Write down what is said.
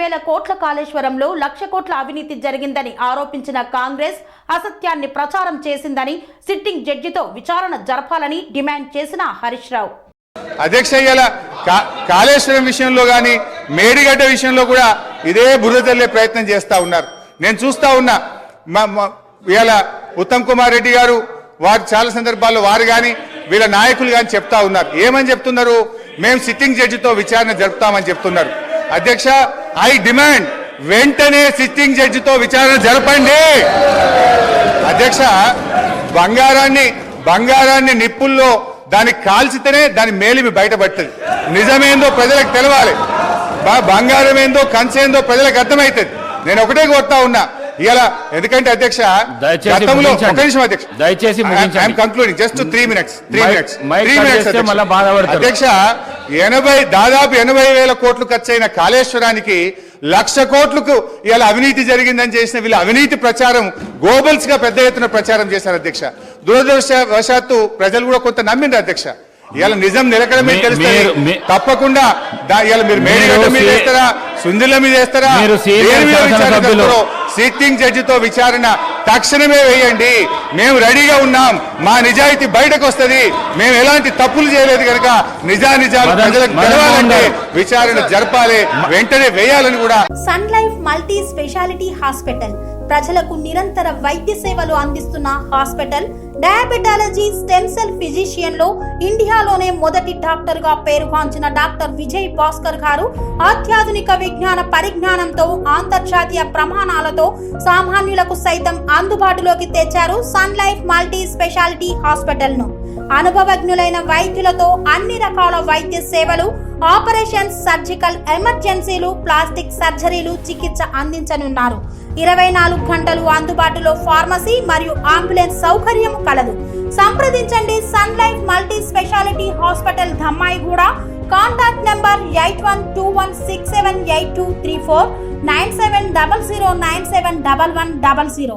వేల కోట్ల కాళేశ్వరంలో 1,00,000 కోట్ల అవినీతి జరిగిందని ఆరోపించిన కాంగ్రెస్ అసత్యాన్ని ప్రచారం చేసిందని సిట్టింగ్ జడ్జితో విచారణ జరపాలని డిమాండ్ చేసిన హరీష్ రావు. అధ్యక్ష, కాళేశ్వరం విషయంలో గాని మేడిగడ్డ విషయంలో కూడా ఇదే బురద తల్లే ప్రయత్నం చేస్తా ఉన్నారు. నేను చూస్తా ఉన్నా ఇలా ఉత్తమ్ కుమార్ రెడ్డి గారు వారు చాలా సందర్భాల్లో వారు గాని వీళ్ళ నాయకులు గాని చెప్తా ఉన్నారు. ఏమని చెప్తున్నారు? మేము సిట్టింగ్ జడ్జితో విచారణ జరుపుతామని చెప్తున్నారు. అధ్యక్ష, ఐ డిమాండ్ వెంటనే సిట్టింగ్ జడ్జితో విచారణ జరపండి. అధ్యక్ష, బంగారాన్ని నిప్పుల్లో దానికి కాల్చితేనే దాని మేలిమి బయటపడుతుంది. నిజమేందో ప్రజలకు తెలవాలి, బంగారం ఏందో కంచేందో ప్రజలకు అర్థమవుతుంది. నేను ఒకటే కోరుతా ఉన్నా ఇలా, ఎందుకంటే అధ్యక్ష గతంలో ఒక నిమిషం అధ్యక్ష, దయచేసి కంక్లూడింగ్ జస్ట్ 3 minutes అధ్యక్ష, దాదాపు 80,000 కోట్లు ఖర్చయిన కాళేశ్వరానికి 1,00,000 కోట్లకు ఇలా అవినీతి జరిగిందని చేసిన వీళ్ళ అవినీతి ప్రచారం గోబల్స్ గా పెద్ద ఎత్తున ప్రచారం చేశారు అధ్యక్ష. దురదృష్టవశాత్తు ప్రజలు కూడా కొంత నమ్మిండ్రు అధ్యక్ష. ఇలా నిజం నిలకడమే తెలుస్తుంది. తప్పకుండా ఇలా మీరు మేడిగడ్డ మీద వేస్తారా, సుందిల్ల మీద వేస్తారా, సిట్టింగ్ జడ్జితో విచారణ తక్షణమే వేయండి. మేము రెడీగా ఉన్నాం. మా నిజాయితీ బయటకు వస్తుంది. మేము ఎలాంటి తప్పులు చేయలేదు కనుక నిజాలు ప్రజలకు తెలవాలంటే విచారణ జరపాలి, వెంటనే వేయాలని కూడా. Sun Life multi speciality hospital ప్రజలకు నిరంతర వైద్య సేవలు అందిస్తున్న hospital. Diabetology, stem cell physician లో ఇండియాలోనే మొదటి డాక్టర్ గా పేరుగాంచిన డాక్టర్ విజయ్ భాస్కర్ గారు అత్యాధునిక విజ్ఞాన పరిజ్ఞానంతో అంతర్జాతీయ ప్రమాణాలతో సామాన్యులకు సైతం అందుబాటులోకి తెచ్చారు Sun Life multi speciality hospital ను. అనుభవజ్ఞులైన వైద్యులతో అన్ని రకాల వైద్య సేవలు, ఆపరేషన్స్, సర్జికల్ ఎమర్జెన్సీలు, ప్లాస్టిక్ సర్జరీలు, చికిత్స అందించనున్నారు. 24 గంటలు అందుబాటులో ఫార్మసీ మరియు అంబులెన్స్ సౌకర్యం కలదు. సంప్రదించండి Sun Life multi speciality hospital, Dhammaiguda. Contact number 8121678234, 9700971100.